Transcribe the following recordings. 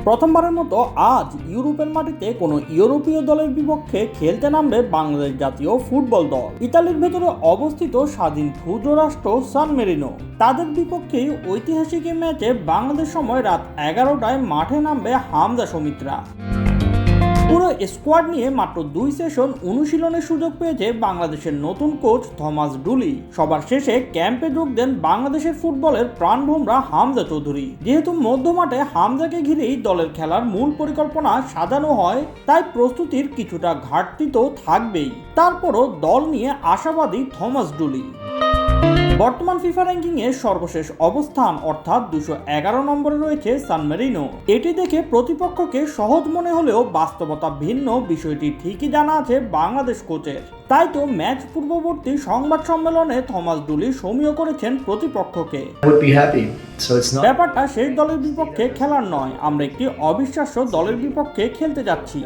প্রথমবারের মতো আজ ইউরোপের মাটিতে কোনো ইউরোপীয় দলের বিপক্ষে খেলতে নামবে বাংলাদেশ জাতীয় ফুটবল দল। ইতালির ভেতরে অবস্থিত স্বাধীন ক্ষুদ্র রাষ্ট্র সান মেরিনো, তাদের বিপক্ষেই ঐতিহাসিক এই ম্যাচে বাংলাদেশ সময় রাত 11টায় মাঠে নামবে হামজা সমিতরা। পুরো স্কোয়াড নিয়ে মাত্র 2 সেশন অনুশীলনের সুযোগ পেয়েছে বাংলাদেশের নতুন কোচ থমাস ডুলি। সবার শেষে ক্যাম্পে যোগ দেন বাংলাদেশের ফুটবলের প্রাণভোমরা হামজা চৌধুরী। যেহেতু মধ্যমাঠে হামজাকে ঘিরেই দলের খেলার মূল পরিকল্পনা সাজানো হয়, তাই প্রস্তুতির কিছুটা ঘাটতি তো থাকবেই। তারপরও দল নিয়ে আশাবাদী থমাস ডুলি। বর্তমান ফিফা র্যাঙ্কিং এর সর্বশেষ অবস্থান অর্থাৎ 211 নম্বরে রয়েছে সান মেরিনো। এটি দেখে প্রতিপক্ষকে সহজ মনে হলেও বাস্তবতা ভিন্ন, বিষয়টি ঠিকই জানা আছে বাংলাদেশ কোচের। তাই তো ম্যাচ পূর্ববর্তী সংবাদ সম্মেলনে থমাস ডুলি সমীহ করেছেন প্রতিপক্ষকে। ব্যাপারটা শেষ দলের বিপক্ষে খেলার নয়, আমরা একটি অবিশ্বাস্য দলের বিপক্ষে খেলতে যাচ্ছি,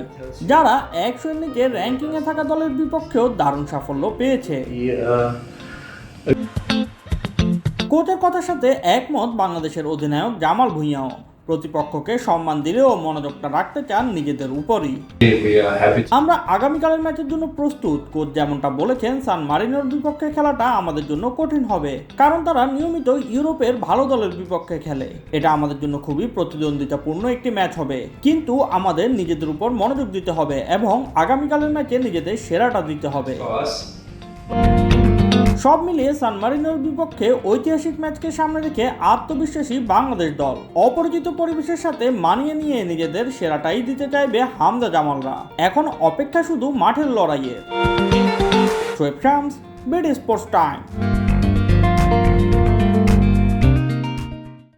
যারা 100 এর নিচে র্যাঙ্কিং এ থাকা দলের বিপক্ষেও দারুণ সাফল্য পেয়েছে। কোচের কথার সাথে একমত বাংলাদেশের অধিনায়ক জামাল ভুঁইয়াও। প্রতিপক্ষকে সম্মান দিলেও মনোযোগটা রাখতে চান নিজেদের উপরই। আমরা আগামীকালের ম্যাচের জন্য প্রস্তুত। কোচ যেমনটা বলেছেন, সান মারিনোর বিপক্ষে খেলাটা আমাদের জন্য কঠিন হবে, কারণ তারা নিয়মিত ইউরোপের ভালো দলের বিপক্ষে খেলে। এটা আমাদের জন্য খুবই প্রতিদ্বন্দ্বিতাপূর্ণ একটি ম্যাচ হবে, কিন্তু আমাদের নিজেদের উপর মনোযোগ দিতে হবে এবং আগামীকালের ম্যাচে নিজেদের সেরাটা দিতে হবে। সব মিলিয়ে সান মারিনোর বিপক্ষে ঐতিহাসিক ম্যাচকে সামনে রেখে আত্মবিশ্বাসী বাংলাদেশ দল অপরিচিত পরিবেশের সাথে মানিয়ে নিয়ে নিজেদের সেরাটাই দিতে চাইবে হামজা জামালরা। এখন অপেক্ষা শুধু মাঠের লড়াইয়ের। Shoaib Shams, BD sports time.